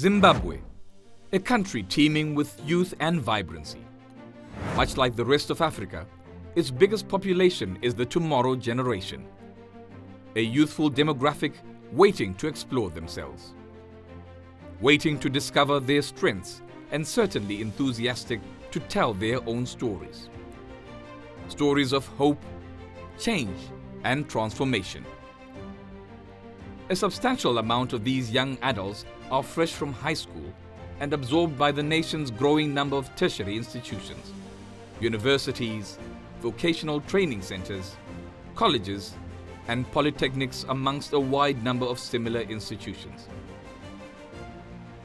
Zimbabwe, a country teeming with youth and vibrancy. Much like the rest of Africa, its biggest population is the tomorrow generation, a youthful demographic waiting to explore themselves, waiting to discover their strengths, and certainly enthusiastic to tell their own stories. Stories of hope, change, and transformation. A substantial amount of these young adults are fresh from high school and absorbed by the nation's growing number of tertiary institutions, universities, vocational training centers, colleges, and polytechnics amongst a wide number of similar institutions.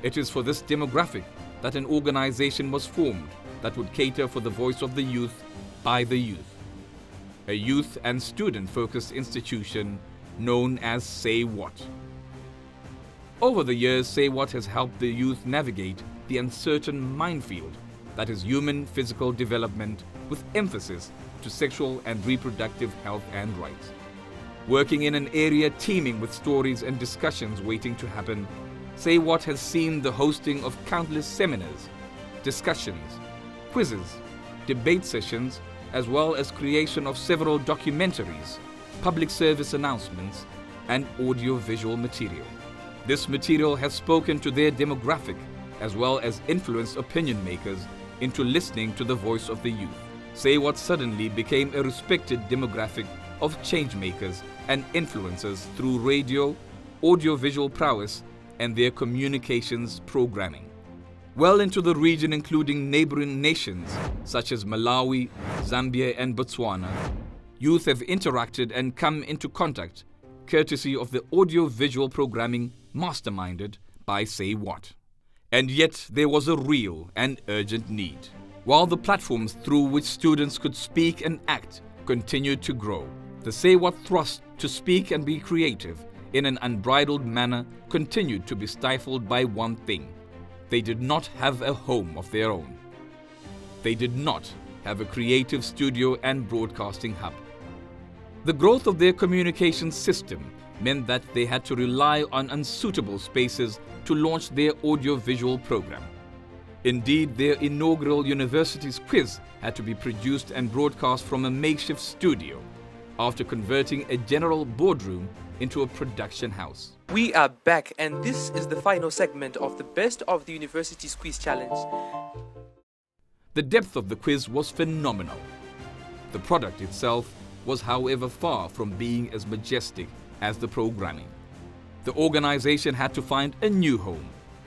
It is for this demographic that an organization was formed that would cater for the voice of the youth by the youth. A youth and student-focused institution known as Saywhat. Over the years, Saywhat has helped the youth navigate the uncertain minefield that is human physical development with emphasis to sexual and reproductive health and rights. Working in an area teeming with stories and discussions waiting to happen, Saywhat has seen the hosting of countless seminars, discussions, quizzes, debate sessions, as well as creation of several documentaries, public service announcements, and audio-visual material. This material has spoken to their demographic as well as influenced opinion makers into listening to the voice of the youth. Saywhat suddenly became a respected demographic of change makers and influencers through radio, audio-visual prowess, and their communications programming. Well into the region, including neighboring nations such as Malawi, Zambia, and Botswana, youth have interacted and come into contact courtesy of the audio-visual programming masterminded by Saywhat. And yet there was a real and urgent need. While the platforms through which students could speak and act continued to grow, the Saywhat thrust to speak and be creative in an unbridled manner continued to be stifled by one thing. They did not have a home of their own. They did not have a creative studio and broadcasting hub. The growth of their communications system meant that they had to rely on unsuitable spaces to launch their audio-visual program. Indeed, their inaugural university's quiz had to be produced and broadcast from a makeshift studio after converting a general boardroom into a production house. We are back, and this is the final segment of the Best of the University's Quiz Challenge. The depth of the quiz was phenomenal. The product itself was, however, far from being as majestic as the programming. The organization had to find a new home,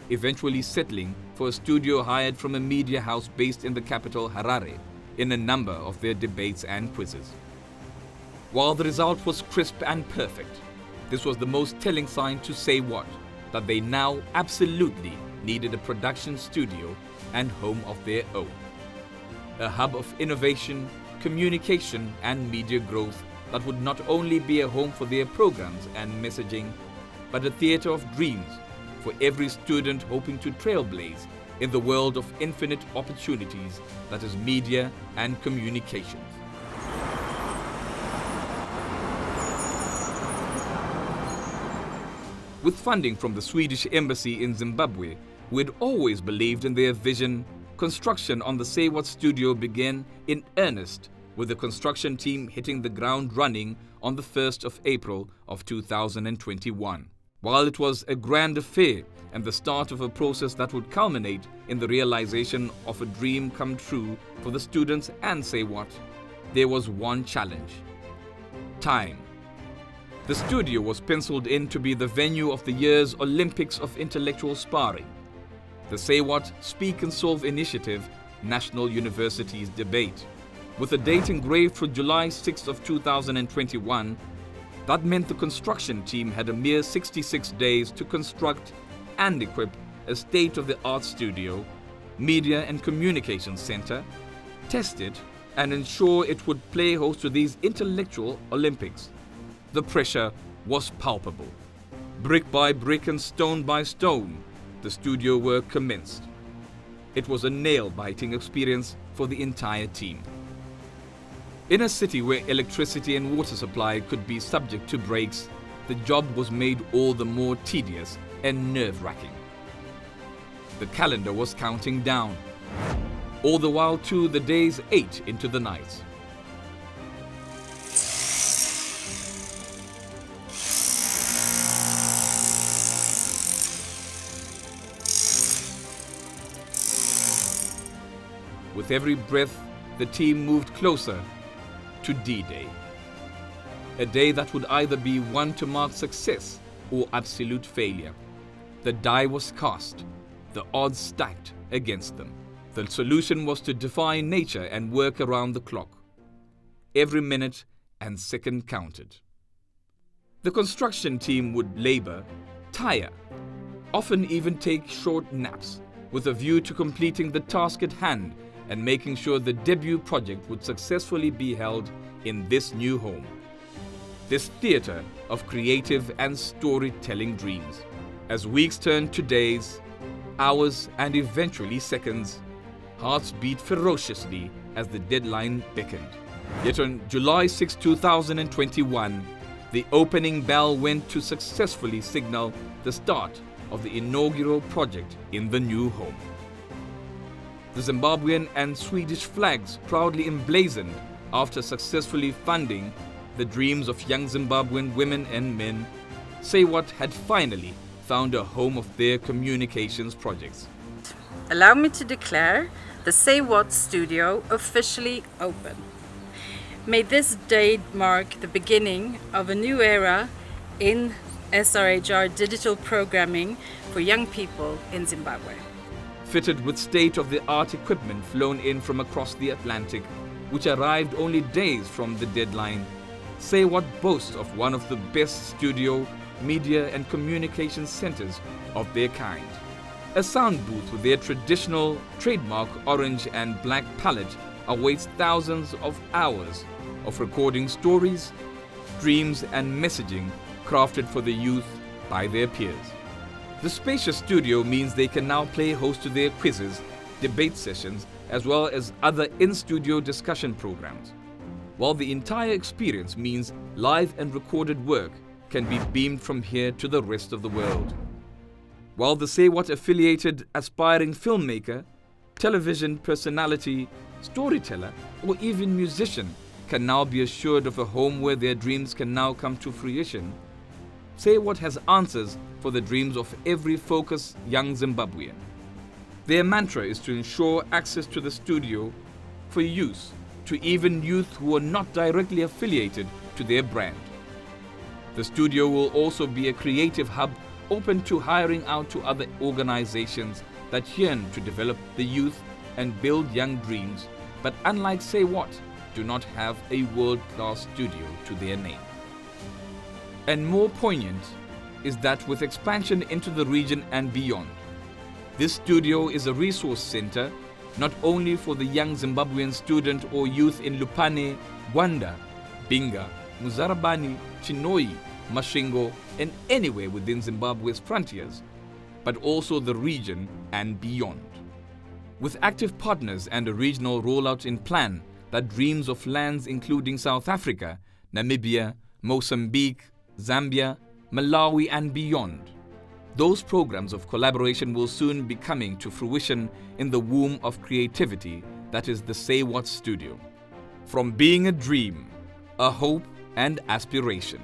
eventually settling for a studio hired from a media house based in the capital Harare in a number of their debates and quizzes. While the result was crisp and perfect, this was the most telling sign to Saywhat that they now absolutely needed a production studio and home of their own. A hub of innovation, communication, and media growth that would not only be a home for their programs and messaging, but a theater of dreams for every student hoping to trailblaze in the world of infinite opportunities that is media and communications. With funding from the Swedish Embassy in Zimbabwe, who had always believed in their vision, construction on the Saywhat studio began in earnest, with the construction team hitting the ground running on the 1st of April of 2021. While it was a grand affair and the start of a process that would culminate in the realization of a dream come true for the students and Saywhat, there was one challenge: time. The studio was penciled in to be the venue of the year's Olympics of intellectual sparring, the Saywhat Speak and Solve Initiative National Universities Debate. With a date engraved for July 6th of 2021, that meant the construction team had a mere 66 days to construct and equip a state-of-the-art studio, media and communications center, test it, and ensure it would play host to these intellectual Olympics. The pressure was palpable. Brick by brick and stone by stone, the studio work commenced. It was a nail-biting experience for the entire team. In a city where electricity and water supply could be subject to breaks, the job was made all the more tedious and nerve-wracking. The calendar was counting down. All the while, too, the days ate into the night. With every breath, the team moved closer to D-Day. A day that would either be one to mark success or absolute failure. The die was cast, the odds stacked against them. The solution was to defy nature and work around the clock. Every minute and second counted. The construction team would labor, tire, often even take short naps, with a view to completing the task at hand and making sure the debut project would successfully be held in this new home. This theatre of creative and storytelling dreams. As weeks turned to days, hours and eventually seconds, hearts beat ferociously as the deadline beckoned. Yet on July 6, 2021, the opening bell went to successfully signal the start of the inaugural project in the new home. The Zimbabwean and Swedish flags proudly emblazoned after successfully funding the dreams of young Zimbabwean women and men. Saywhat had finally found a home of their communications projects. Allow me to declare the Saywhat studio officially open. May this day mark the beginning of a new era in SRHR digital programming for young people in Zimbabwe. Fitted with state-of-the-art equipment flown in from across the Atlantic, which arrived only days from the deadline, Saywhat boasts of one of the best studio, media and communication centers of their kind. A sound booth with their traditional trademark orange and black palette awaits thousands of hours of recording stories, dreams and messaging crafted for the youth by their peers. The spacious studio means they can now play host to their quizzes, debate sessions, as well as other in-studio discussion programs, while the entire experience means live and recorded work can be beamed from here to the rest of the world. While the Saywhat-affiliated aspiring filmmaker, television personality, storyteller, or even musician can now be assured of a home where their dreams can now come to fruition, Saywhat has answers for the dreams of every focused young Zimbabwean. Their mantra is to ensure access to the studio for use to even youth who are not directly affiliated to their brand. The studio will also be a creative hub open to hiring out to other organizations that yearn to develop the youth and build young dreams, but unlike Saywhat, do not have a world-class studio to their name. And more poignant is that with expansion into the region and beyond, this studio is a resource center not only for the young Zimbabwean student or youth in Lupane, Gwanda, Binga, Muzarabani, Chinoi, Mashingo, and anywhere within Zimbabwe's frontiers, but also the region and beyond. With active partners and a regional rollout in plan that dreams of lands including South Africa, Namibia, Mozambique, Zambia, Malawi and beyond. Those programs of collaboration will soon be coming to fruition in the womb of creativity that is the Saywhat Studio. From being a dream, a hope and aspiration,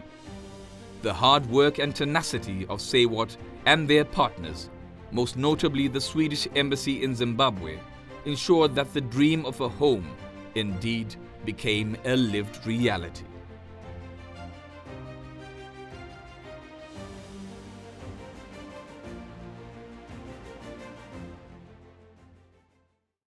the hard work and tenacity of Saywhat and their partners, most notably the Swedish Embassy in Zimbabwe, ensured that the dream of a home indeed became a lived reality.